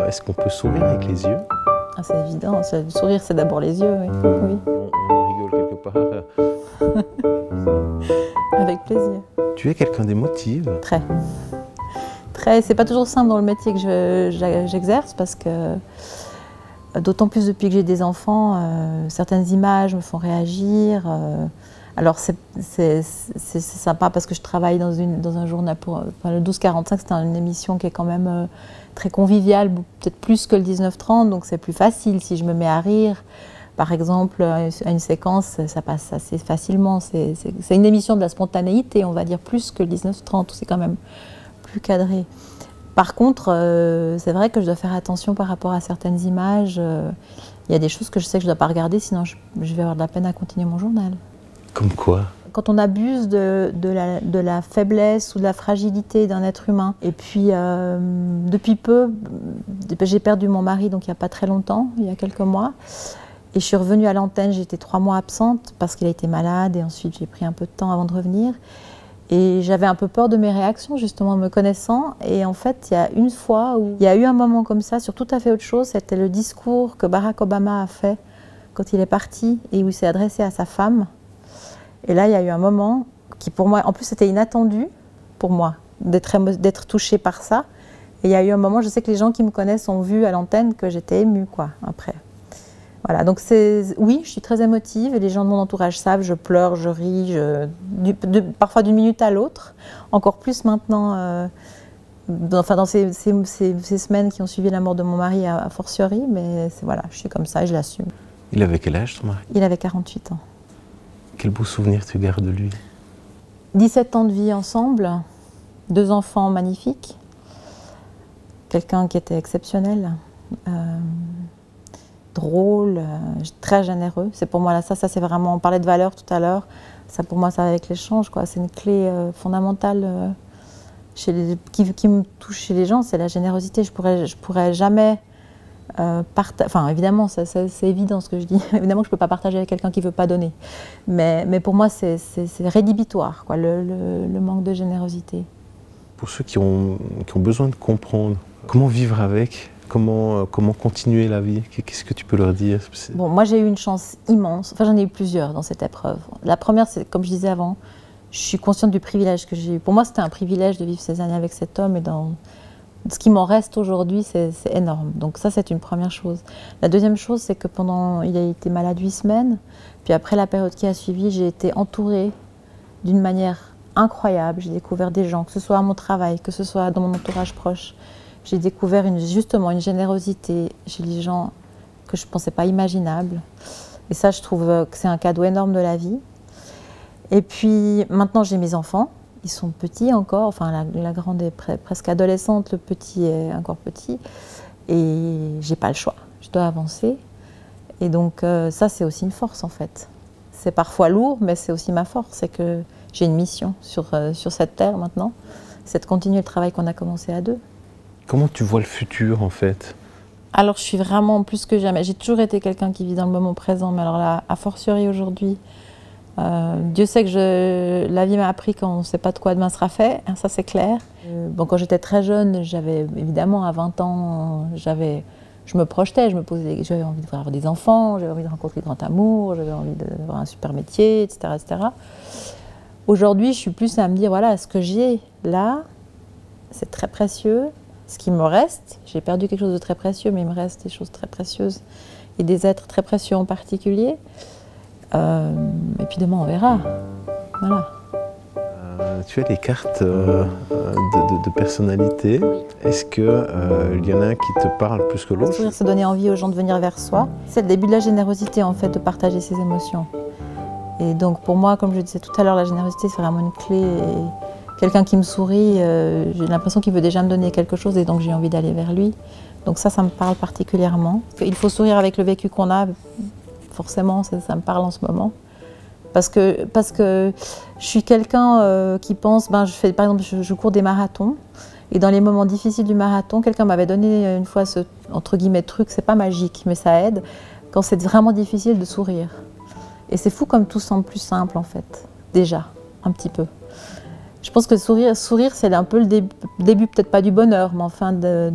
Est-ce qu'on peut sourire avec les yeux? Ah, c'est évident, le sourire c'est d'abord les yeux, oui. Oui. On rigole quelque part. Avec plaisir. Tu es quelqu'un d'émotive? Très. Très. C'est pas toujours simple dans le métier que j'exerce parce que, d'autant plus depuis que j'ai des enfants, certaines images me font réagir. Alors c'est sympa parce que je travaille dans un journal le 12-45, c'est une émission qui est quand même très conviviale, peut-être plus que le 19-30, donc c'est plus facile si je me mets à rire. Par exemple, à une séquence, ça passe assez facilement. C'est une émission de la spontanéité, on va dire, plus que le 19-30, où c'est quand même plus cadré. Par contre, c'est vrai que je dois faire attention par rapport à certaines images. Il y a des choses que je sais que je ne dois pas regarder, sinon je vais avoir de la peine à continuer mon journal. Comme quoi? Quand on abuse de la faiblesse ou de la fragilité d'un être humain. Et puis, depuis peu, j'ai perdu mon mari, donc il n'y a pas très longtemps, il y a quelques mois. Et je suis revenue à l'antenne, j'ai été 3 mois absente parce qu'il a été malade et ensuite j'ai pris un peu de temps avant de revenir. Et j'avais un peu peur de mes réactions, justement, me connaissant. Et en fait, il y a une fois où il y a eu un moment comme ça, sur tout à fait autre chose, c'était le discours que Barack Obama a fait quand il est parti et où il s'est adressé à sa femme. Et là, il y a eu un moment qui, pour moi, en plus, c'était inattendu pour moi d'être touchée par ça. Et il y a eu un moment, je sais que les gens qui me connaissent ont vu à l'antenne que j'étais émue, quoi, après. Voilà, donc oui, je suis très émotive et les gens de mon entourage savent, je pleure, je ris, parfois d'une minute à l'autre, encore plus maintenant, dans ces semaines qui ont suivi la mort de mon mari a fortiori, mais voilà, je suis comme ça et je l'assume. Il avait quel âge, ton mari? Il avait 48 ans. Quel beau souvenir tu gardes de lui? 17 ans de vie ensemble, 2 enfants magnifiques, quelqu'un qui était exceptionnel. Drôle, très généreux. C'est pour moi là, ça c'est vraiment, on parlait de valeur tout à l'heure, ça pour moi ça avec l'échange, quoi. C'est une clé fondamentale qui me touche chez les gens, c'est la générosité. Je pourrais jamais enfin évidemment, c'est évident ce que je dis, évidemment que je peux pas partager avec quelqu'un qui veut pas donner, mais pour moi c'est rédhibitoire, quoi, le manque de générosité. Pour ceux qui ont besoin de comprendre, comment vivre avec? Comment continuer la vie? Qu'est-ce que tu peux leur dire? Bon, moi j'ai eu une chance immense, enfin j'en ai eu plusieurs dans cette épreuve. La première, c'est comme je disais avant, je suis consciente du privilège que j'ai eu. Pour moi c'était un privilège de vivre ces années avec cet homme et dans ce qui m'en reste aujourd'hui, c'est énorme. Donc ça c'est une première chose. La deuxième chose, c'est que il a été malade 8 semaines, puis après la période qui a suivi, j'ai été entourée d'une manière incroyable. J'ai découvert des gens, que ce soit à mon travail, que ce soit dans mon entourage proche. J'ai découvert justement une générosité chez les gens que je ne pensais pas imaginable. Et ça, je trouve que c'est un cadeau énorme de la vie. Et puis maintenant, j'ai mes enfants. Ils sont petits encore. Enfin, la grande est presque adolescente, le petit est encore petit. Et je n'ai pas le choix. Je dois avancer. Et donc ça, c'est aussi une force en fait. C'est parfois lourd, mais c'est aussi ma force. C'est que j'ai une mission sur cette terre maintenant. C'est de continuer le travail qu'on a commencé à 2. Comment tu vois le futur en fait? Alors je suis vraiment plus que jamais, j'ai toujours été quelqu'un qui vit dans le moment présent, mais alors là, a fortiori aujourd'hui, Dieu sait que la vie m'a appris qu'on ne sait pas de quoi demain sera fait, hein, ça c'est clair. Bon, quand j'étais très jeune, j'avais évidemment à 20 ans, je me projetais, j'avais envie d'avoir des enfants, j'avais envie de rencontrer le grand amour, j'avais envie d'avoir un super métier, etc. etc. Aujourd'hui, je suis plus à me dire, voilà, ce que j'ai là, c'est très précieux. Ce qui me reste, j'ai perdu quelque chose de très précieux, mais il me reste des choses très précieuses et des êtres très précieux en particulier. Et puis demain, on verra. Voilà. Tu as des cartes de personnalité. Est-ce qu'il y en a un qui te parle plus que l'autre? Le sourire, c'est donner envie aux gens de venir vers soi. C'est le début de la générosité, en fait, de partager ses émotions. Et donc, pour moi, comme je disais tout à l'heure, la générosité, c'est vraiment une clé. Quelqu'un qui me sourit, j'ai l'impression qu'il veut déjà me donner quelque chose et donc j'ai envie d'aller vers lui. Donc ça me parle particulièrement. Il faut sourire avec le vécu qu'on a, forcément, ça me parle en ce moment. Parce que je suis quelqu'un qui pense, par exemple, je cours des marathons et dans les moments difficiles du marathon, quelqu'un m'avait donné une fois ce, entre guillemets, truc, c'est pas magique, mais ça aide, quand c'est vraiment difficile de sourire. Et c'est fou comme tout semble plus simple en fait, déjà, un petit peu. Je pense que sourire c'est un peu le début, peut-être pas du bonheur, mais enfin de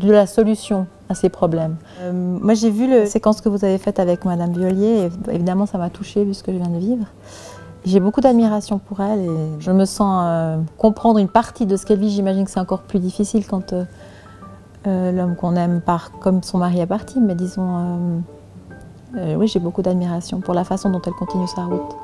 la solution à ces problèmes. Moi j'ai vu la séquence que vous avez faite avec Madame Viollier, et évidemment ça m'a touchée vu ce que je viens de vivre. J'ai beaucoup d'admiration pour elle et je me sens comprendre une partie de ce qu'elle vit. J'imagine que c'est encore plus difficile quand l'homme qu'on aime part comme son mari est parti, mais disons, oui j'ai beaucoup d'admiration pour la façon dont elle continue sa route.